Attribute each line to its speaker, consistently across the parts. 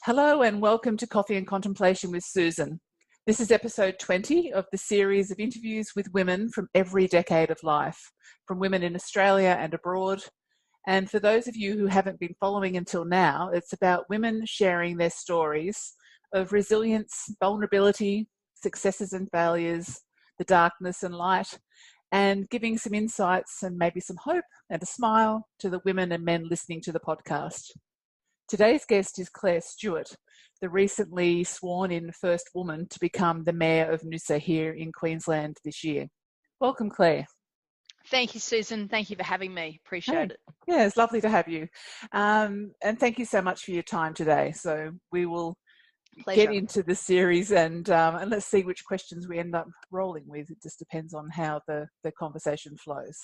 Speaker 1: Hello and welcome to Coffee and Contemplation with Susan. This is episode 20 of the series of interviews with women from every decade of life, from women in Australia and abroad. And for those of you who haven't been following until now, it's about women sharing their stories of resilience, vulnerability, successes and failures, the darkness and light, and giving some insights and maybe some hope and a smile to the women and men listening to the podcast. Today's guest is Clare Stewart, the recently sworn-in first woman to become the Mayor of Noosa here in Queensland this year. Welcome, Clare.
Speaker 2: Thank you, Susan. Thank you for having me. Appreciate it.
Speaker 1: Yeah, it's lovely to have you. And thank you so much for your time today. So we will get into the series and let's see which questions we end up rolling with. It just depends on how the conversation flows.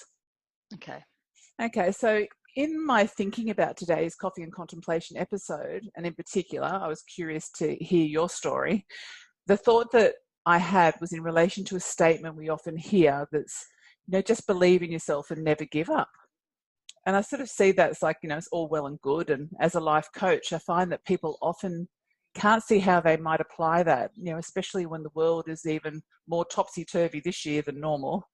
Speaker 1: Okay, so in my thinking about today's Coffee and Contemplation episode, and in particular, I was curious to hear your story. The thought that I had was in relation to a statement we often hear that's, just believe in yourself and never give up. And I sort of see that it's like, it's all well and good. And as a life coach, I find that people often can't see how they might apply that, especially when the world is even more topsy-turvy this year than normal.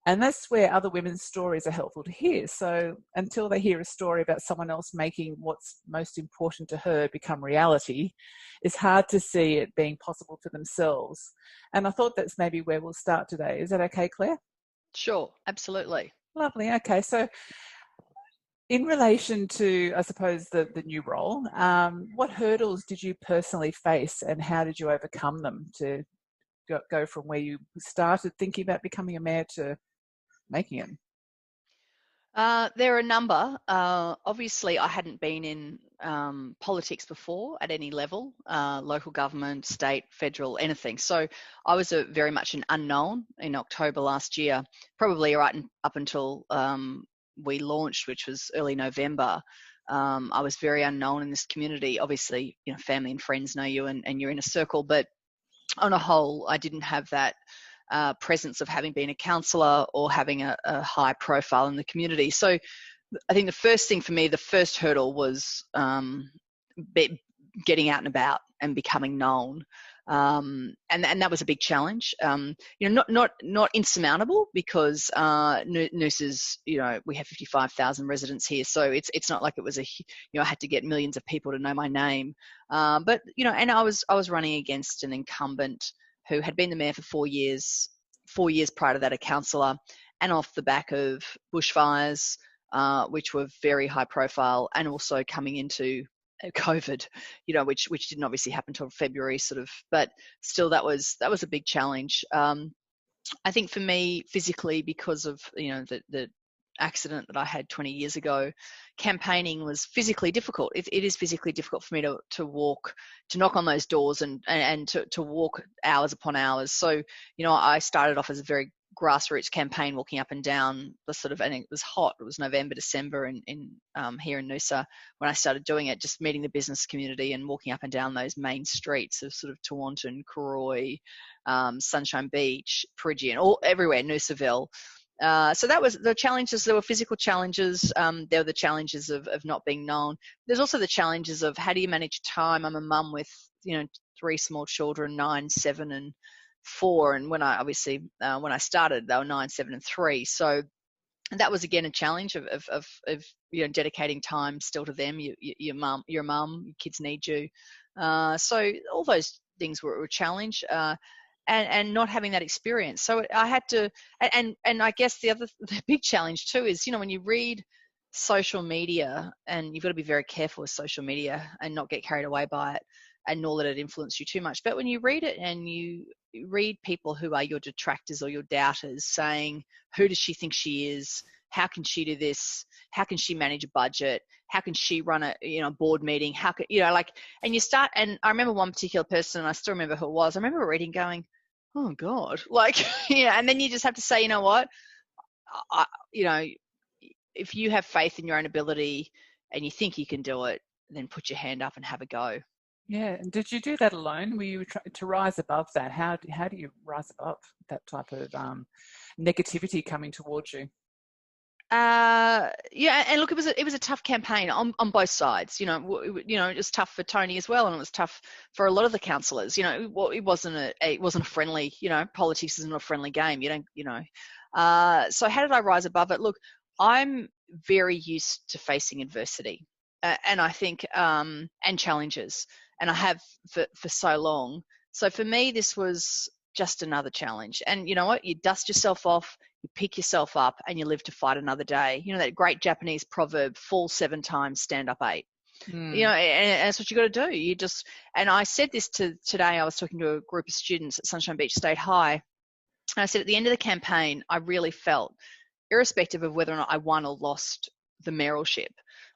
Speaker 1: And that's where other women's stories are helpful to hear. So until they hear a story about someone else making what's most important to her become reality, it's hard to see it being possible for themselves. And I thought that's maybe where we'll start today. Is that okay, Clare?
Speaker 2: Sure, absolutely.
Speaker 1: Lovely. Okay, so in relation to, I suppose, the new role, what hurdles did you personally face and how did you overcome them to go from where you started thinking about becoming a mayor to making it?
Speaker 2: There are a number. Obviously, I hadn't been in politics before at any level, local government, state, federal, anything. So I was very much an unknown in October last year, probably up until we launched, which was early November. I was very unknown in this community. Obviously, family and friends know you and you're in a circle, but on a whole, I didn't have that presence of having been a councillor or having a high profile in the community. So I think the first thing for me, the first hurdle was getting out and about and becoming known. And that was a big challenge. Not insurmountable because Noosa's, we have 55,000 residents here, so it's not like it was I had to get millions of people to know my name. But and I was running against an incumbent who had been the mayor for 4 years prior to that, a councillor, and off the back of bushfires, which were very high profile, and also coming into COVID, which didn't obviously happen until February, but still that was a big challenge. I think for me, physically, because of the accident that I had 20 years ago, campaigning was physically difficult. It is physically difficult for me to walk, to knock on those doors and to walk hours upon hours. So, I started off as a very grassroots campaign, walking up and down and it was hot. It was November, December in here in Noosa when I started doing it, just meeting the business community and walking up and down those main streets of sort of Tewantin, Karoi, Sunshine Beach, Peregian, all everywhere, Noosaville. So that was the challenges. There were physical challenges. There were the challenges of not being known. There's also the challenges of how do you manage time. I'm a mum with 3 small children, 9, 7, and 4. And when I started, they were 9, 7, and 3. So that was again a challenge of dedicating time still to them. Your mum, your kids need you. So all those things were a challenge. And not having that experience. So I had to, and I guess the big challenge too is, when you read social media, and you've got to be very careful with social media and not get carried away by it and nor let it influence you too much. But when you read it and you read people who are your detractors or your doubters saying, who does she think she is? How can she do this? How can she manage a budget? How can she run a board meeting? How can and you start, and I remember one particular person, and I still remember who it was. I remember reading going, oh God, and then you just have to say, what, if you have faith in your own ability and you think you can do it, then put your hand up and have a go.
Speaker 1: Yeah. And did you do that alone? Were you to rise above that? How do you rise above that type of negativity coming towards you?
Speaker 2: Yeah, and look, it was a tough campaign on both sides. It was tough for Tony as well, and it was tough for a lot of the councillors. It wasn't a friendly. Politics isn't a friendly game. You don't. So how did I rise above it? Look, I'm very used to facing adversity, and I think and challenges, and I have for so long. So for me, this was just another challenge. And you know what? You dust yourself off, you pick yourself up, and you live to fight another day. That great Japanese proverb, fall 7 times, stand up 8. And that's what you got to do. And I said this today, I was talking to a group of students at Sunshine Beach State High, and I said at the end of the campaign, I really felt, irrespective of whether or not I won or lost the mayoralship,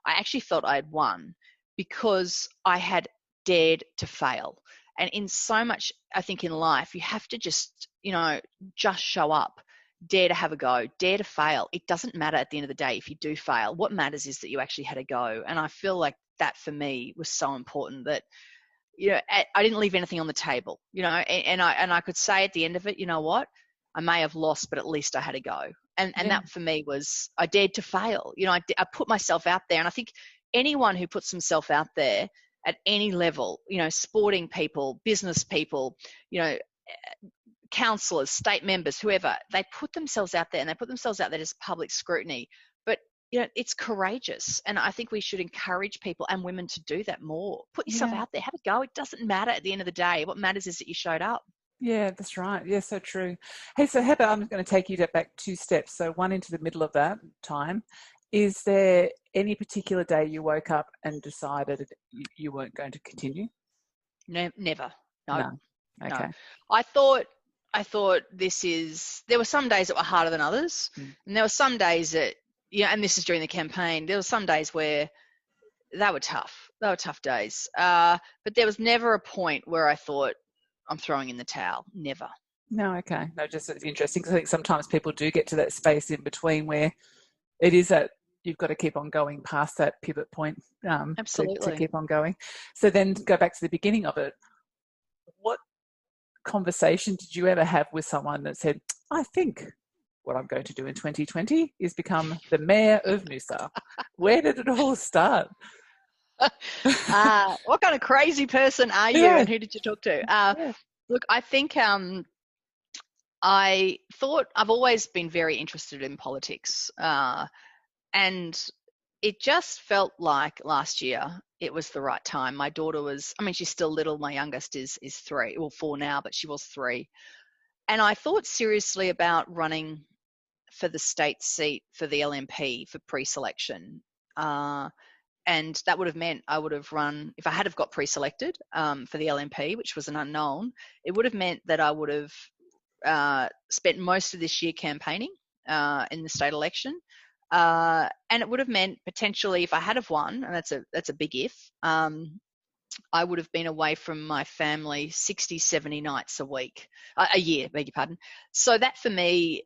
Speaker 2: I actually felt I had won because I had dared to fail. And in so much, I think in life, you have to just show up, dare to have a go, dare to fail. It doesn't matter at the end of the day if you do fail. What matters is that you actually had a go. And I feel like that for me was so important that, I didn't leave anything on the table, and I could say at the end of it, you know what, I may have lost, but at least I had a go. And that for me was, I dared to fail. I put myself out there. And I think anyone who puts themselves out there at any level, sporting people, business people, councillors, state members, whoever, they put themselves out there, and they put themselves out there as public scrutiny. But, it's courageous. And I think we should encourage people and women to do that more. Put yourself out there, have a go. It doesn't matter at the end of the day. What matters is that you showed up.
Speaker 1: Yeah, that's right. Yeah, so true. Hey, so how about I'm going to take you back 2 steps. So one into the middle of that time. Is there any particular day you woke up and decided you weren't going to continue?
Speaker 2: No, never. No.
Speaker 1: Okay.
Speaker 2: No. I thought there were some days that were harder than others. And there were some days that, and this is during the campaign, there were some days where they were tough. They were tough days. But there was never a point where I thought, I'm throwing in the towel. Never.
Speaker 1: No, okay. No, just it's interesting because I think sometimes people do get to that space in between where it is that you've got to keep on going past that pivot point
Speaker 2: Absolutely.
Speaker 1: to keep on going. So then go back to the beginning of it. What conversation did you ever have with someone that said, I think what I'm going to do in 2020 is become the Mayor of Noosa? Where did it all start?
Speaker 2: What kind of crazy person are you, and who did you talk to? Look, I think I thought I've always been very interested in politics, and it just felt like last year it was the right time. My daughter was, she's still little. My youngest is 3, well 4 now, but she was 3. And I thought seriously about running for the state seat for the LNP for pre-selection. And that would have meant I would have run, if I had have got pre-selected for the LNP, which was an unknown, it would have meant that I would have spent most of this year campaigning in the state election. And it would have meant potentially, if I had have won, and that's a big if, I would have been away from my family 60, 70 nights a year, beg your pardon. So that for me,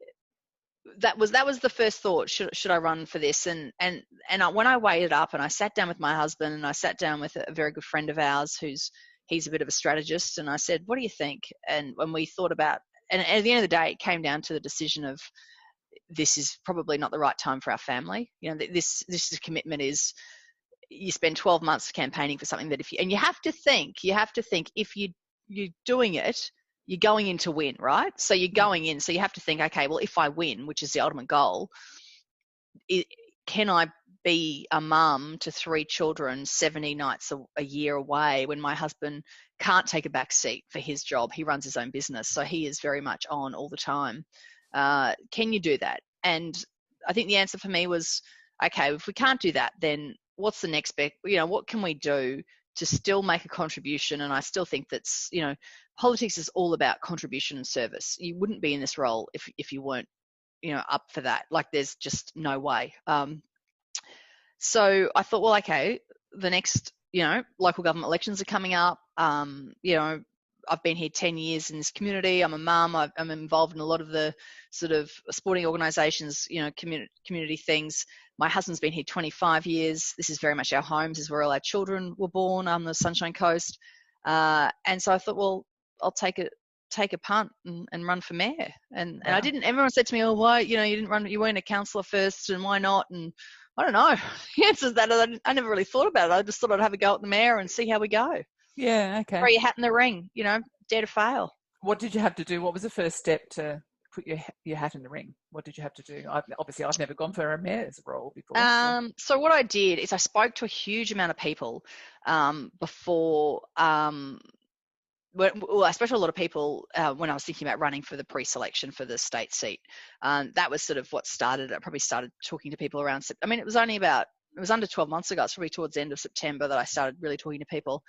Speaker 2: that was the first thought. Should I run for this? And when I weighed it up, and I sat down with my husband, and I sat down with a very good friend of ours he's a bit of a strategist, and I said, what do you think? And when we thought about, and at the end of the day, it came down to the decision of, this is probably not the right time for our family. This commitment is, you spend 12 months campaigning for something that you have to think if you're doing it, you're going in to win, right? So you're going in, so you have to think, okay, well, if I win, which is the ultimate goal, can I be a mum to 3 children 70 nights a year away when my husband can't take a back seat for his job? He runs his own business, so he is very much on all the time. Can you do that? And I think the answer for me was, okay, if we can't do that, then what's the next bit? What can we do to still make a contribution? And I still think that's, politics is all about contribution and service. You wouldn't be in this role if you weren't, up for that. Like, there's just no way. So I thought, well, okay, the next, local government elections are coming up. I've been here 10 years in this community. I'm a mum. I'm involved in a lot of the sort of sporting organisations, community things. My husband's been here 25 years. This is very much our home. This is where all our children were born on the Sunshine Coast. And so I thought, well, I'll take it take a punt and run for mayor. And I didn't. Everyone said to me, "Oh, why? You didn't run. You weren't a councillor first, and why not?" And I don't know. The answer is that I never really thought about it. I just thought I'd have a go at the mayor and see how we go.
Speaker 1: Yeah, okay.
Speaker 2: Throw your hat in the ring, dare to fail.
Speaker 1: What did you have to do? What was the first step to put your hat in the ring? What did you have to do? Obviously, I've never gone for a mayor's role before.
Speaker 2: So what I did is I spoke to a huge amount of people before. Well, I spoke to a lot of people when I was thinking about running for the pre-selection for the state seat. That was sort of what started. I probably started talking to people around. I mean, it was under 12 months ago. It's probably towards the end of September that I started really talking to people.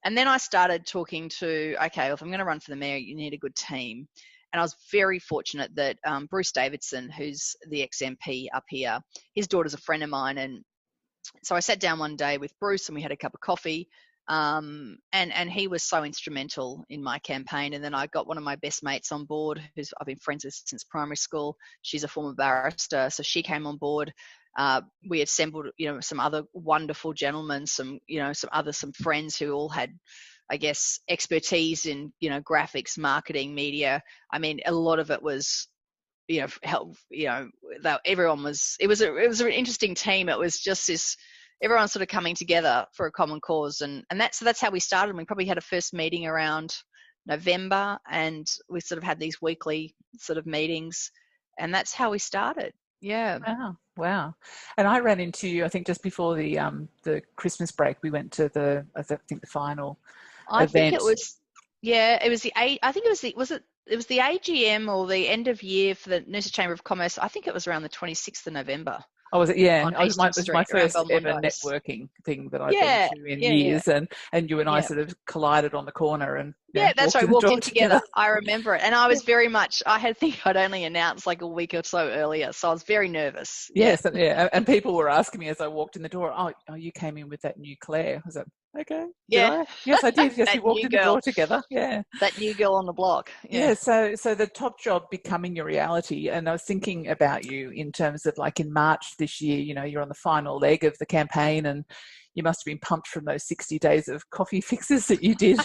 Speaker 2: And then I started talking to, okay, well, if I'm going to run for the mayor, you need a good team. And I was very fortunate that Bruce Davidson, who's the ex-MP up here, his daughter's a friend of mine. And so I sat down one day with Bruce and we had a cup of coffee. And he was so instrumental in my campaign. And then I got one of my best mates on board, who's I've been friends with since primary school. She's a former barrister, so she came on board. We assembled, some other wonderful gentlemen, some friends who all had, I guess, expertise in, graphics, marketing, media. I mean, a lot of it was, everyone was. It was an interesting team. It was just this. Everyone sort of coming together for a common cause, and that's how we started. We probably had a first meeting around November, and we sort of had these weekly sort of meetings, and that's how we started. Yeah.
Speaker 1: Wow. And I ran into you, I think, just before the Christmas break. We went to the final event.
Speaker 2: I think it was the AGM or the end of year for the Noosa Chamber of Commerce. I think it was around the 26th of November.
Speaker 1: Oh, was it? Yeah, it was my first ever networking thing that I've been to in years, and you and I sort of collided on the corner and
Speaker 2: that's right, walked in together. I remember it, and I was very much. I'd only announced like a week or so earlier, so I was very nervous.
Speaker 1: Yes, and people were asking me as I walked in the door, "Oh, you came in with that new Clare?" I was like, "Okay, yes, I did. Yes, we walked in the door together. Yeah,
Speaker 2: that new girl on the block.
Speaker 1: Yeah. So the top job becoming your reality, and I was thinking about you in terms of like in March this year. You're on the final leg of the campaign, and you must have been pumped from those 60 days of coffee fixes that you did.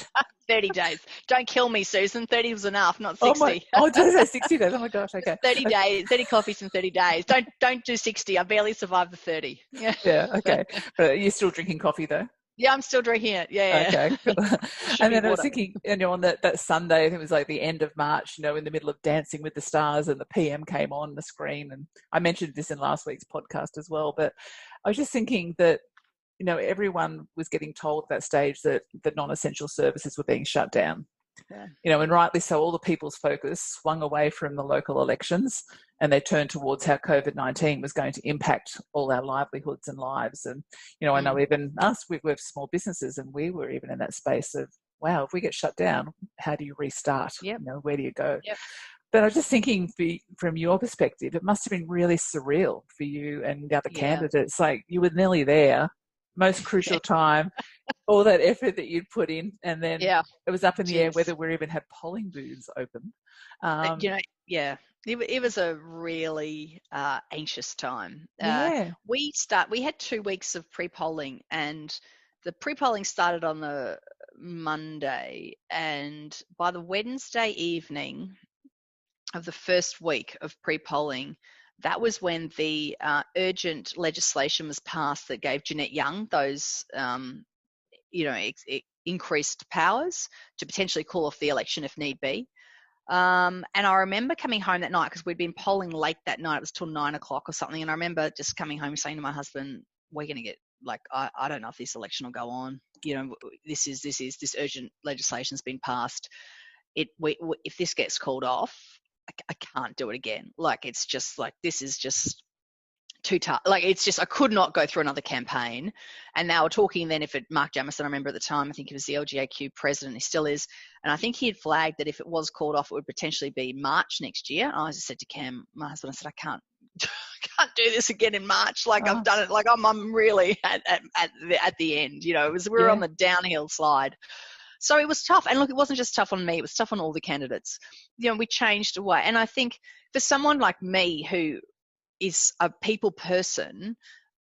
Speaker 2: 30 days. Don't kill me, Susan. 30 was enough, not 60.
Speaker 1: Did I say 60 days? Oh my gosh, okay.
Speaker 2: 30 days, 30 coffees in 30 days. Don't do 60. I barely survived the 30. Yeah.
Speaker 1: Yeah, okay. But you're still drinking coffee though?
Speaker 2: Yeah, I'm still drinking it. Yeah.
Speaker 1: Okay. And then I was thinking, on that Sunday, I think it was like the end of March, in the middle of Dancing with the Stars, and the PM came on the screen. And I mentioned this in last week's podcast as well, but I was just thinking that, everyone was getting told at that stage that the non-essential services were being shut down. Yeah. And rightly so, all the people's focus swung away from the local elections and they turned towards how COVID-19 was going to impact all our livelihoods and lives. And, I know even us, we have small businesses, and we were even in that space of, wow, if we get shut down, how do you restart?
Speaker 2: Yep.
Speaker 1: Where do you go?
Speaker 2: Yep.
Speaker 1: But I was just thinking, from your perspective, it must have been really surreal for you and the other candidates. Like, you were nearly there, most crucial time, all that effort that you'd put in, and then it was up in the air whether we even had polling booths open.
Speaker 2: It was a really anxious time. We had 2 weeks of pre-polling, and the pre-polling started on the Monday, and by the Wednesday evening of the first week of pre-polling, that was when the urgent legislation was passed that gave Jeanette Young those, increased powers to potentially call off the election if need be. And I remember coming home that night, because we'd been polling late that night. It was till 9 o'clock or something. And I remember just coming home saying to my husband, we're going to get, I don't know if this election will go on. This urgent legislation's been passed. If this gets called off, I can't do it again. It's just this is just too tough. It's just, I could not go through another campaign. And they were talking then Mark Jamieson, I remember at the time, I think he was the LGAQ president, he still is. And I think he had flagged that if it was called off, it would potentially be March next year. And I just said to Cam, my husband, I said, I can't do this again in March. I've done it. I'm really at the end, we were on the downhill slide. So it was tough. And look, it wasn't just tough on me, it was tough on all the candidates. We changed away. And I think for someone like me who is a people person,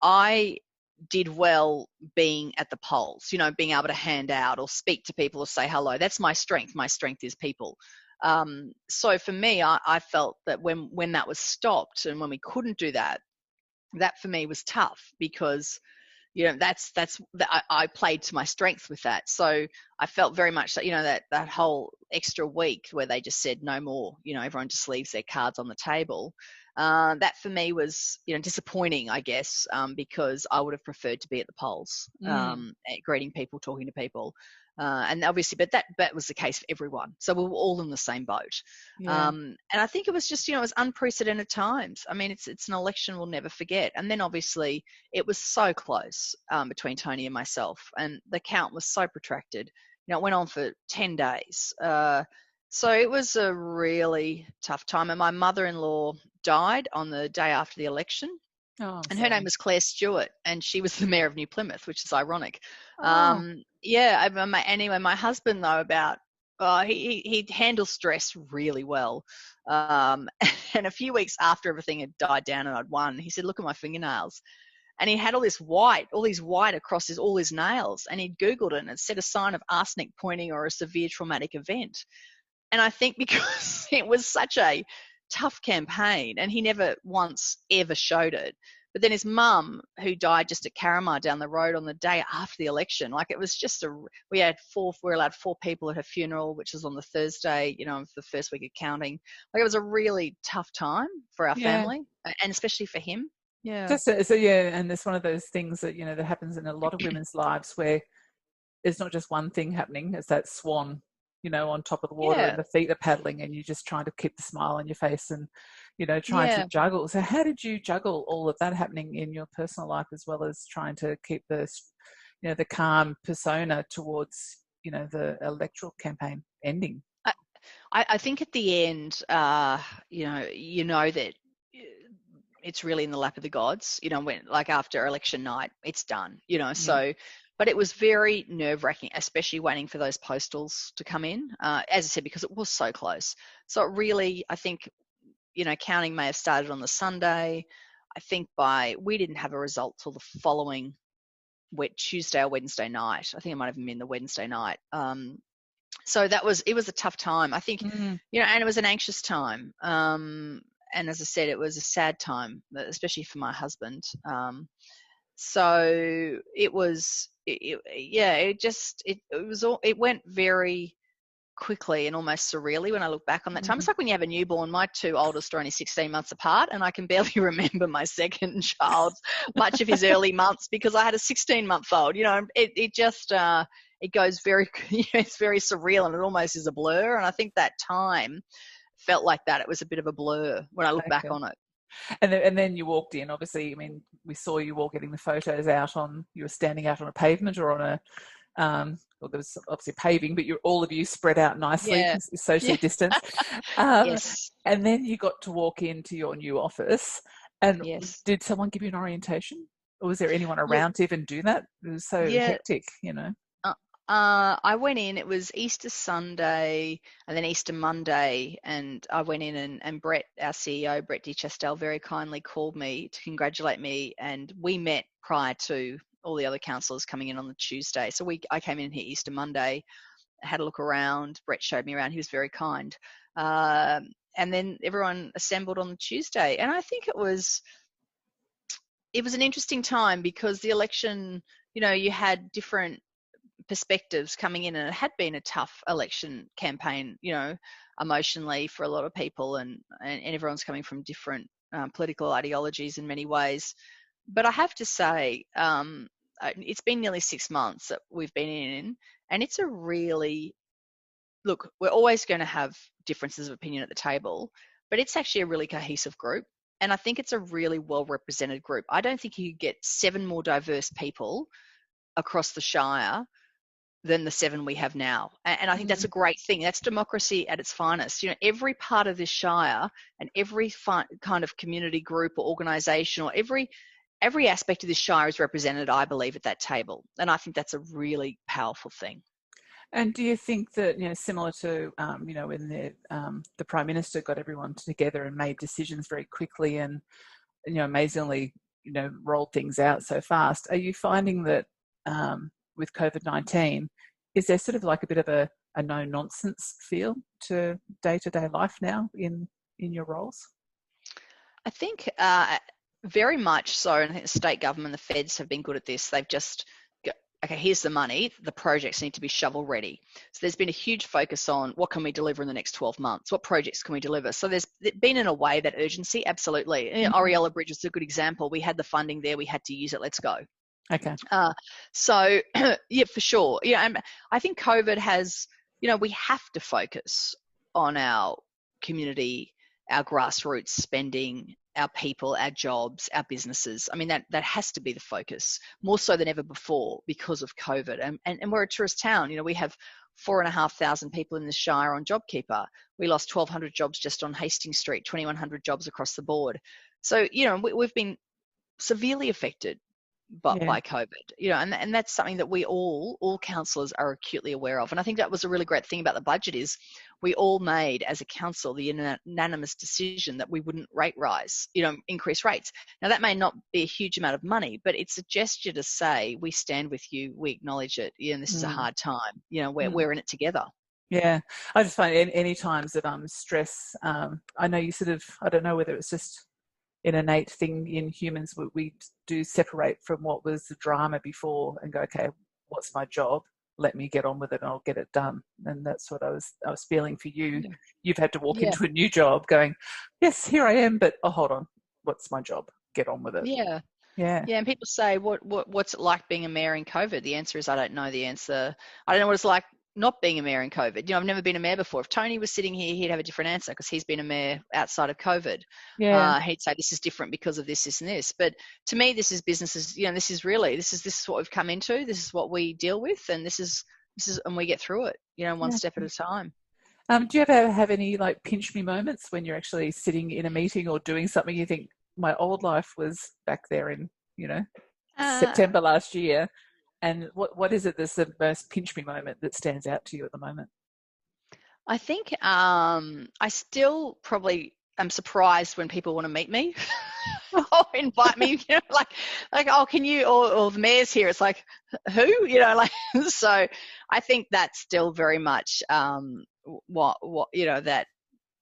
Speaker 2: I did well being at the polls, you know, being able to hand out or speak to people or say hello. That's my strength. My strength is people. So for me, I felt that when that was stopped and when we couldn't do that, that for me was tough, because you know I played to my strength with that. So I felt very much that, you know, that whole extra week where they just said no more, you know, everyone just leaves their cards on the table. That for me was, you know, disappointing, I guess, because I would have preferred to be at the polls, greeting people, talking to people. And obviously, but that was the case for everyone. So we were all in the same boat.
Speaker 1: Yeah.
Speaker 2: And I think it was just, you know, it was unprecedented times. I mean, it's an election we'll never forget. And then obviously it was so close between Tony and myself, and the count was so protracted. You know, it went on for 10 days. So it was a really tough time. And my mother-in-law died on the day after the election.
Speaker 1: Oh,
Speaker 2: and her name was Clare Stewart, and she was the Mayor of New Plymouth, which is ironic.
Speaker 1: Oh.
Speaker 2: Yeah, anyway, my husband, though, he handles stress really well. And a few weeks after everything had died down and I'd won, he said, look at my fingernails. And he had all these white across all his nails, and he'd Googled it, and it said a sign of arsenic poisoning or a severe traumatic event. And I think because it was such a tough campaign, and he never once ever showed it. But then his mum, who died just at Caramar down the road on the day after the election, like it was just we were allowed 4 people at her funeral, which was on the Thursday, you know, of the first week of counting. Like it was a really tough time for our family, and especially for him. Yeah.
Speaker 1: So yeah, and it's one of those things that, you know, that happens in a lot of women's lives where there's not just one thing happening. It's that swan, you know, on top of the water, and the feet are paddling, and you're just trying to keep the smile on your face and, you know, trying to juggle. So how did you juggle all of that happening in your personal life, as well as trying to keep the, you know, the calm persona towards, you know, the electoral campaign ending?
Speaker 2: I think at the end, you know that it's really in the lap of the gods, you know, when, like, after election night, it's done, you know. So, but it was very nerve-wracking, especially waiting for those postals to come in, as I said, because it was so close. So it really, I think, you know, counting may have started on the Sunday. I think we didn't have a result till the following Tuesday or Wednesday night. I think it might have been the Wednesday night. So it was a tough time, I think, you know, and it was an anxious time. And as I said, it was a sad time, especially for my husband. So it went very quickly and almost surreally when I look back on that time. It's like when you have a newborn. My 2 oldest are only 16 months apart, and I can barely remember my second child much of his early months, because I had a 16-month-old. You know, it just it goes very, you know, it's very surreal, and it almost is a blur. And I think that time felt like that. It was a bit of a blur when I look back on it.
Speaker 1: And then you walked in. Obviously, I mean, we saw you all getting the photos out you were standing out on a pavement or on a, well, there was obviously paving, but all of you spread out nicely, socially distanced.
Speaker 2: Yes.
Speaker 1: And then you got to walk into your new office. And did someone give you an orientation? Or was there anyone around to even do that? It was so hectic, you know.
Speaker 2: I went in, it was Easter Sunday and then Easter Monday, and I went in, and Brett, our CEO, Brett DeChastel, very kindly called me to congratulate me, and we met prior to all the other councillors coming in on the Tuesday. So I came in here Easter Monday, had a look around, Brett showed me around, he was very kind. And then everyone assembled on the Tuesday, and I think it was an interesting time, because the election, you know, you had different perspectives coming in, and it had been a tough election campaign, you know, emotionally for a lot of people, and everyone's coming from different political ideologies in many ways. But I have to say, it's been nearly 6 months that we've been in, and it's look, we're always going to have differences of opinion at the table, but it's actually a really cohesive group, and I think it's a really well represented group. I don't think you could get 7 more diverse people across the Shire than the 7 we have now. And I think that's a great thing. That's democracy at its finest. You know, every part of this Shire and every kind of community group or organisation, or every aspect of this Shire is represented, I believe, at that table. And I think that's a really powerful thing.
Speaker 1: And do you think that, you know, similar to, you know, when the Prime Minister got everyone together and made decisions very quickly, and, you know, amazingly rolled things out so fast. Are you finding that with COVID-19, is there sort of like a bit of a no-nonsense feel to day-to-day life now in your roles?
Speaker 2: I think very much so. And I think the state government, the feds have been good at this. They've just okay, here's the money. The projects need to be shovel ready. So there's been a huge focus on what can we deliver in the next 12 months? What projects can we deliver? So there's been, in a way, that urgency. Absolutely. Oriella Bridge is a good example. We had the funding there. We had to use it. Let's go.
Speaker 1: Okay.
Speaker 2: So, yeah, for sure. Yeah, I think COVID has, we have to focus on our community, our grassroots spending, our people, our jobs, our businesses. I mean, that has to be the focus, more so than ever before because of COVID. And we're a tourist town. We have 4,500 people in the Shire on JobKeeper. We lost 1,200 jobs just on Hastings Street, 2,100 jobs across the board. So, we've been severely affected by COVID, and that's something that we all councillors are acutely aware of. And I think that was a really great thing about the budget is we all made, as a council, the unanimous decision that we wouldn't increase rates. Now, that may not be a huge amount of money, but it's a gesture to say we stand with you, we acknowledge it, and this is a hard time. We're in it together.
Speaker 1: Yeah, I just find any times that stress, I know you sort of, I don't know whether it's just an innate thing in humans, we do separate from what was the drama before and go, okay, what's my job? Let me get on with it and I'll get it done. And that's what I was feeling for you. Yeah. You've had to walk into a new job going, yes, here I am, but hold on, what's my job? Get on with it.
Speaker 2: Yeah. And people say, what's it like being a mayor in COVID? The answer is, I don't know the answer. I don't know what it's like not being a mayor in COVID. I've never been a mayor before. If Tony was sitting here, he'd have a different answer because he's been a mayor outside of COVID.
Speaker 1: Yeah.
Speaker 2: He'd say this is different because of this, this, and this. But to me, this is businesses. This is what we've come into. This is what we deal with, and this is, and we get through it. One step at a time.
Speaker 1: Do you ever have any like pinch me moments when you're actually sitting in a meeting or doing something you think my old life was back there in September last year? And what is it that's the most pinch me moment that stands out to you at the moment?
Speaker 2: I think I still probably am surprised when people want to meet me or invite me, like, oh, can you, or the mayor's here. It's like, who, so I think that's still very much that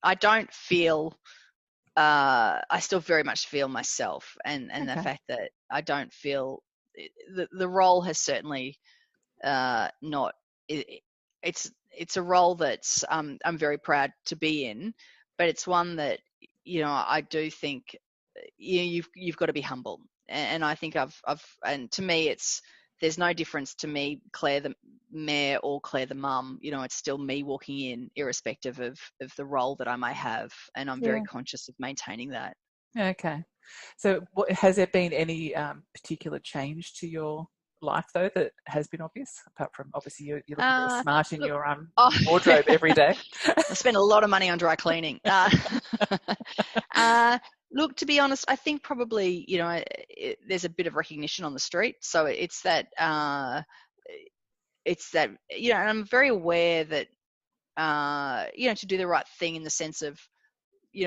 Speaker 2: I don't feel, I still very much feel myself and the fact that I don't feel, the role has certainly not. It's a role that's I'm very proud to be in, but it's one that I do think you've got to be humble, and I think I've and to me there's no difference to me, Claire the mayor or Claire the mum. It's still me walking in, irrespective of the role that I may have, and I'm very conscious of maintaining that.
Speaker 1: Okay. So has there been any particular change to your life, though, that has been obvious, apart from obviously you're looking very smart in your wardrobe every day?
Speaker 2: I spend a lot of money on dry cleaning. Look, to be honest, I think probably, there's a bit of recognition on the street. So it's that, and I'm very aware that, to do the right thing in the sense of,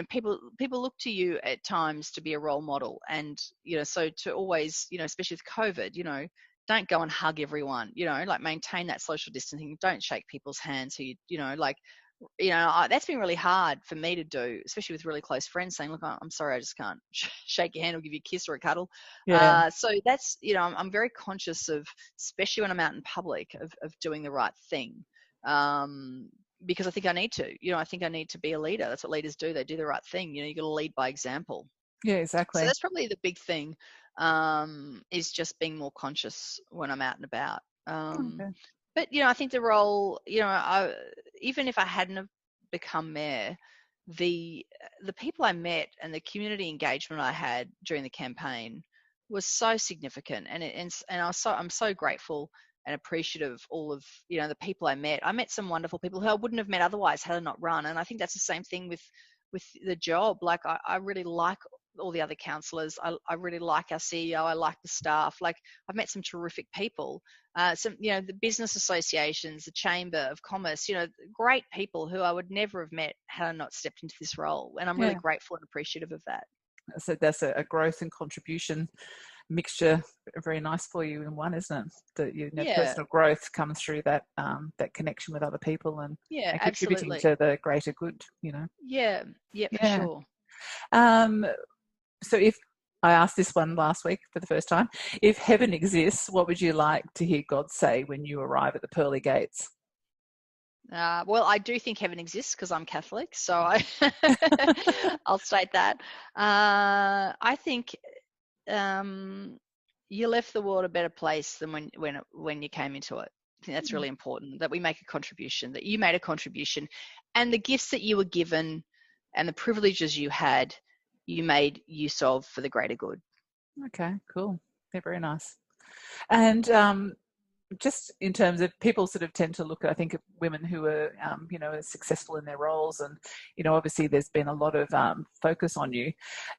Speaker 2: people look to you at times to be a role model, and so to always, especially with COVID, don't go and hug everyone, like maintain that social distancing. Don't shake people's hands who that's been really hard for me to do, especially with really close friends, saying, look, I'm sorry, I just can't shake your hand or give you a kiss or a cuddle. So that's, I'm very conscious of, especially when I'm out in public, of doing the right thing. Because I think I need to, I think I need to be a leader. That's what leaders do. They do the right thing. You got to lead by example.
Speaker 1: Yeah, exactly.
Speaker 2: So that's probably the big thing, is just being more conscious when I'm out and about. But, I think the role, even if I hadn't have become mayor, the people I met and the community engagement I had during the campaign was so significant. And I'm so grateful and appreciative of all of, the people I met. I met some wonderful people who I wouldn't have met otherwise had I not run. And I think that's the same thing with the job. Like, I really like all the other councillors. I really like our CEO. I like the staff. Like, I've met some terrific people. Some, the business associations, the Chamber of Commerce, great people who I would never have met had I not stepped into this role. And I'm really grateful and appreciative of that.
Speaker 1: So that's a growth and contribution mixture, very nice for you in one, isn't it? That personal growth comes through that that connection with other people and contributing
Speaker 2: absolutely.
Speaker 1: to the greater good.
Speaker 2: Yeah, for sure.
Speaker 1: So if I asked this one last week for the first time, if heaven exists, what would you like to hear God say when you arrive at the pearly gates?
Speaker 2: Well, I do think heaven exists because I'm Catholic, so I'll state that. I think you left the world a better place than when you came into it. I think that's really important, that we make a contribution, that you made a contribution, and the gifts that you were given and the privileges you had, you made use of for the greater good.
Speaker 1: Okay, cool. They're very nice. And just in terms of, people sort of tend to look at, I think, women who are, successful in their roles, and, obviously there's been a lot of focus on you.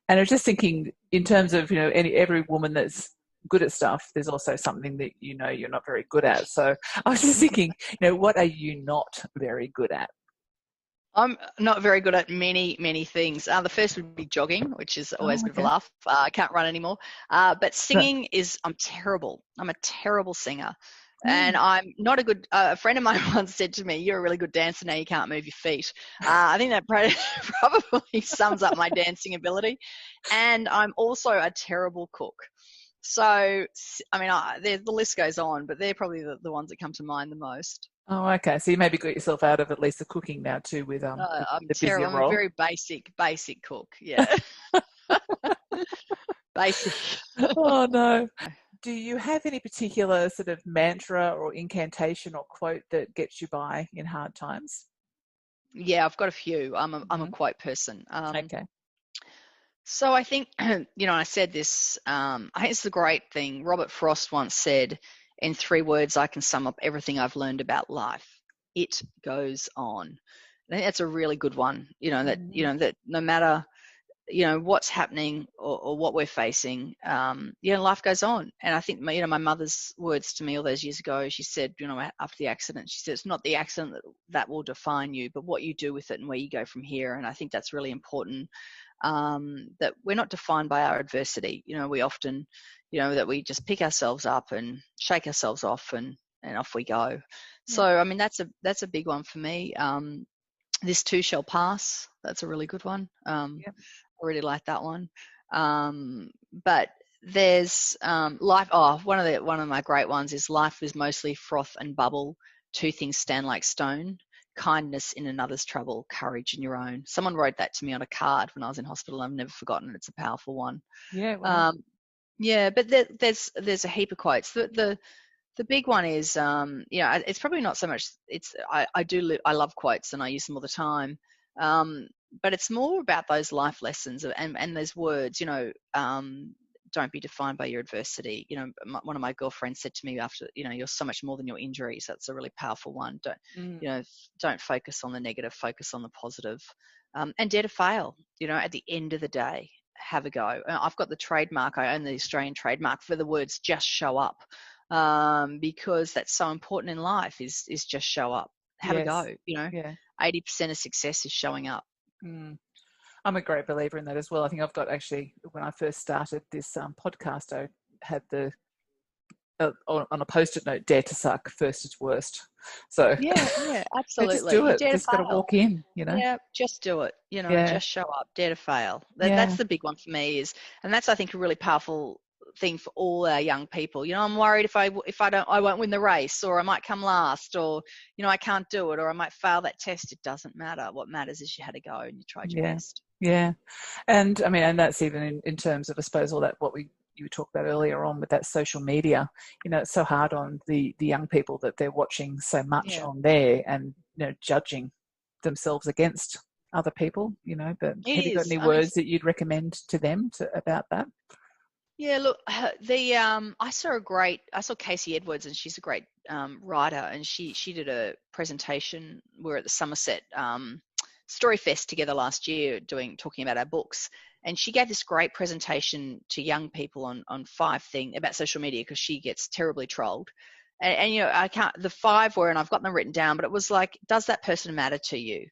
Speaker 1: And I was just thinking, in terms of, every woman that's good at stuff, there's also something that, you're not very good at. So I was just thinking, what are you not very good at?
Speaker 2: I'm not very good at many things. The first would be jogging, which is always a bit of a laugh. I can't run anymore. But singing I'm terrible. I'm a terrible singer. And I'm not a good, a friend of mine once said to me, "You're a really good dancer, now you can't move your feet." I think that probably sums up my dancing ability. And I'm also a terrible cook. So, I mean, the list goes on, but they're probably the ones that come to mind the most.
Speaker 1: Oh, okay. So you maybe got yourself out of at least the cooking now too, with
Speaker 2: I'm
Speaker 1: the
Speaker 2: terrible.
Speaker 1: busier
Speaker 2: I'm
Speaker 1: role.
Speaker 2: a very basic cook. Yeah. Basic.
Speaker 1: Oh no. Do you have any particular sort of mantra or incantation or quote that gets you by in hard times?
Speaker 2: Yeah, I've got a few. I'm a quote person.
Speaker 1: Okay.
Speaker 2: So I think, I said this, I think it's the great thing. Robert Frost once said, "In 3 words, I can sum up everything I've learned about life. It goes on." I think that's a really good one. That no matter, what's happening or what we're facing, life goes on. And I think, my mother's words to me all those years ago, she said, after the accident, she said, "It's not the accident that will define you, but what you do with it and where you go from here." And I think that's really important. That we're not defined by our adversity. We often, that we just pick ourselves up and shake ourselves off and off we go. Yeah. So, I mean, that's a big one for me. This too shall pass. That's a really good one. I really like that one. But there's life. Oh, one of my great ones is, "Life is mostly froth and bubble. 2 things stand like stone: kindness in another's trouble, courage in your own." Someone wrote that to me on a card when I was in hospital. I've never forgotten it. It's a powerful one.
Speaker 1: Yeah. Wow.
Speaker 2: But there's a heap of quotes. The big one is, it's probably not so much. I love quotes and I use them all the time. But it's more about those life lessons and those words. Don't be defined by your adversity. One of my girlfriends said to me after, "You're so much more than your injuries." That's a really powerful one. Don't focus on the negative, focus on the positive, and dare to fail. At the end of the day, have a go. I've got the trademark. I own the Australian trademark for the words "just show up," because that's so important in life. Is just show up, have a go. 80% of success is showing up.
Speaker 1: I'm a great believer in that as well. I think I've got, actually, when I first started this podcast, I had on a post-it note, "Dare to suck, first is worst." So
Speaker 2: yeah, absolutely.
Speaker 1: Just do it. Just got to walk in,
Speaker 2: Yeah, just do it. Just show up, dare to fail. That's the big one for me, and that's, I think, a really powerful thing for all our young people. I'm worried if I don't, I won't win the race, or I might come last, or I can't do it, or I might fail that test. It doesn't matter. What matters is you had a go and you tried your best.
Speaker 1: Yeah. And I mean, and that's even in terms of, I suppose, all that you talked about earlier on with that social media. It's so hard on the young people that they're watching so much on there and judging themselves against other people. But have you got any words that you'd recommend to them about that?
Speaker 2: Yeah, look, I saw Casey Edwards, and she's a great writer, and she did a presentation. We were at the Somerset Story Fest together last year, talking about our books, and she gave this great presentation to young people on 5 things about social media, because she gets terribly trolled. And the 5 were, and I've got them written down, but it was like, does that person matter to you?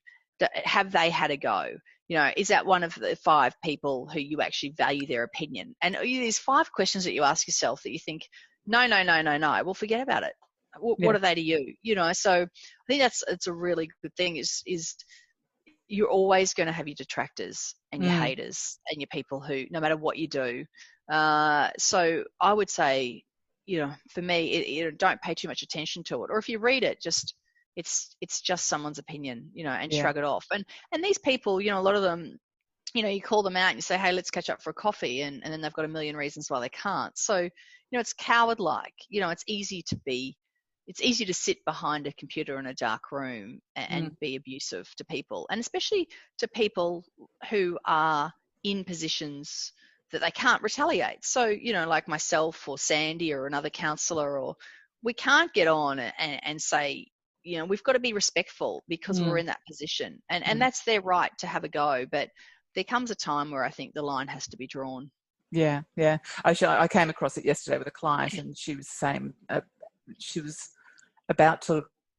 Speaker 2: have they had a go? You know, is that one of the 5 people who you actually value their opinion? And these 5 questions that you ask yourself that you think, no, well, forget about it. What are they to you? You know, so I think it's a really good thing is you're always going to have your detractors and your haters and your people who, no matter what you do. So I would say, you know, for me, don't pay too much attention to it. Or if you read it, it's just someone's opinion, you know, and shrug it off. And these people, you know, a lot of them, you know, you call them out and you say, hey, let's catch up for a coffee. And then they've got a million reasons why they can't. So, you know, it's coward-like. You know, it's easy to sit behind a computer in a dark room and be abusive to people, and especially to people who are in positions that they can't retaliate. So, you know, like myself or Sandy or another counsellor, or we can't get on and say, you know, we've got to be respectful because we're in that position, and that's their right to have a go. But there comes a time where I think the line has to be drawn.
Speaker 1: Yeah. I came across it yesterday with a client, and she was saying she was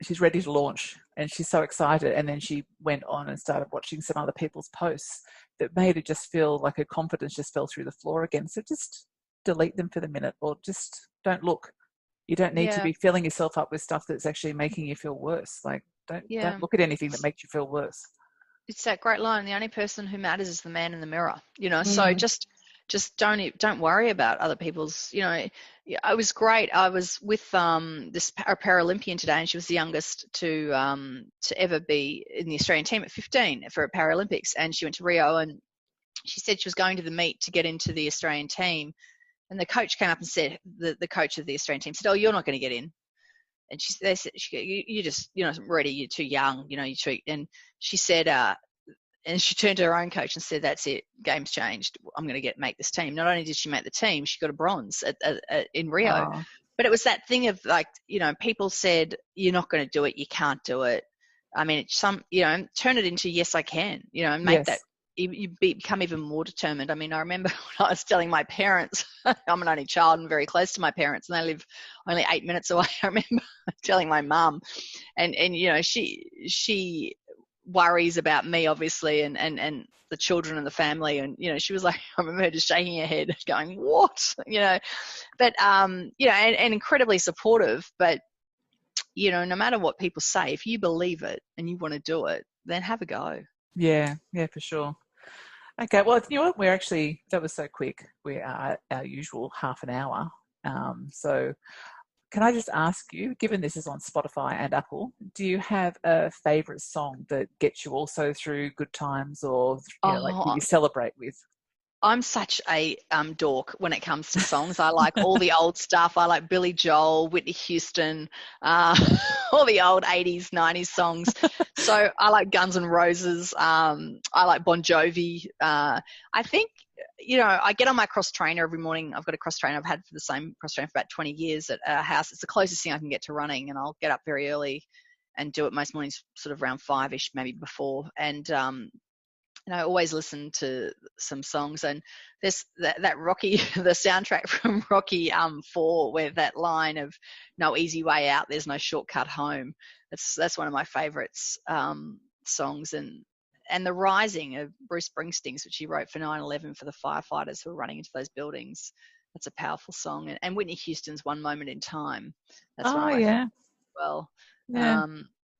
Speaker 1: she's ready to launch, and she's so excited, and then she went on and started watching some other people's posts that made her just feel like her confidence just fell through the floor again. So just delete them for the minute, or just don't look. You don't need to be filling yourself up with stuff that's actually making you feel worse. Like don't look at anything that makes you feel worse.
Speaker 2: It's that great line, the only person who matters is the man in the mirror, you know. So just don't worry about other people's, you know. It was great. I was with this Paralympian today, and she was the youngest to ever be in the Australian team at 15 for a Paralympics, and she went to Rio, and she said she was going to the meet to get into the Australian team, and the coach came up and said, the coach of the Australian team said, oh, you're not going to get in. And they said, you just, you're not ready, you're too young, you know, and she said, and she turned to her own coach and said, that's it, game's changed, I'm going to make this team. Not only did she make the team, she got a bronze in Rio. Oh. But it was that thing of, like, you know, people said, you're not going to do it, you can't do it. I mean, you know, turn it into, yes, I can, you know, and make that, you become even more determined. I mean, I remember when I was telling my parents, I'm an only child and very close to my parents, and they live only 8 minutes away. I remember telling my mum, and you know, she worries about me, obviously, and the children and the family, and you know, she was like, I remember her just shaking her head going, what, you know. But you know, and incredibly supportive. But you know, no matter what people say, if you believe it and you want to do it, then have a go.
Speaker 1: Yeah, for sure. Okay, well, you know what, that was so quick. We are our usual half an hour. So can I just ask you, given this is on Spotify and Apple, do you have a favourite song that gets you also through good times, or you know, like that you celebrate with?
Speaker 2: I'm such a dork when it comes to songs. I like all the old stuff. I like Billy Joel, Whitney Houston, all the old 80s, 90s songs. So I like Guns N' Roses. I like Bon Jovi. I think, you know, I get on my cross trainer every morning. I've got a cross trainer. I've had the same cross trainer for about 20 years at our house. It's the closest thing I can get to running, and I'll get up very early and do it most mornings, sort of around 5-ish, maybe before. And I always listen to some songs, and there's that Rocky, the soundtrack from Rocky 4, where that line of "No easy way out, there's no shortcut home." That's one of my favourites songs, and The Rising of Bruce Springsteen's, which he wrote for 9/11 for the firefighters who were running into those buildings. That's a powerful song, and Whitney Houston's "One Moment in Time." That's one of my favorites as well. Yeah.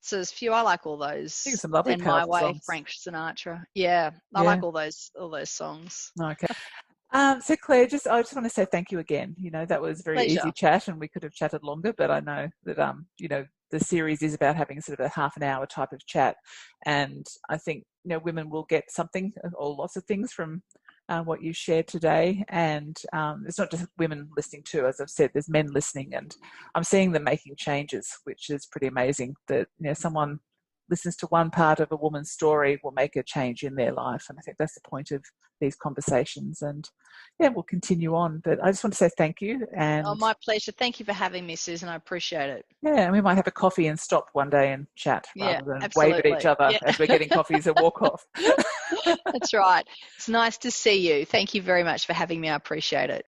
Speaker 2: So there's a few. I like all those.
Speaker 1: I think some lovely
Speaker 2: And My Way,
Speaker 1: songs.
Speaker 2: Frank Sinatra. Yeah, I like all those songs.
Speaker 1: Okay. So Claire, I just want to say thank you again. You know, that was a very easy chat, and we could have chatted longer, but I know that you know, the series is about having sort of a half an hour type of chat, and I think, you know, women will get something or lots of things from what you shared today. And it's not just women listening too, as I've said, there's men listening, and I'm seeing them making changes, which is pretty amazing. That, you know, someone listens to one part of a woman's story will make a change in their life, and I think that's the point of these conversations. And yeah, we'll continue on, but I just want to say thank you. And
Speaker 2: my pleasure. Thank you for having me, Susan. I appreciate it.
Speaker 1: Yeah, and we might have a coffee and stop one day and chat rather than wave at each other as we're getting coffees and walk off.
Speaker 2: That's right. It's nice to see you. Thank you very much for having me. I appreciate it.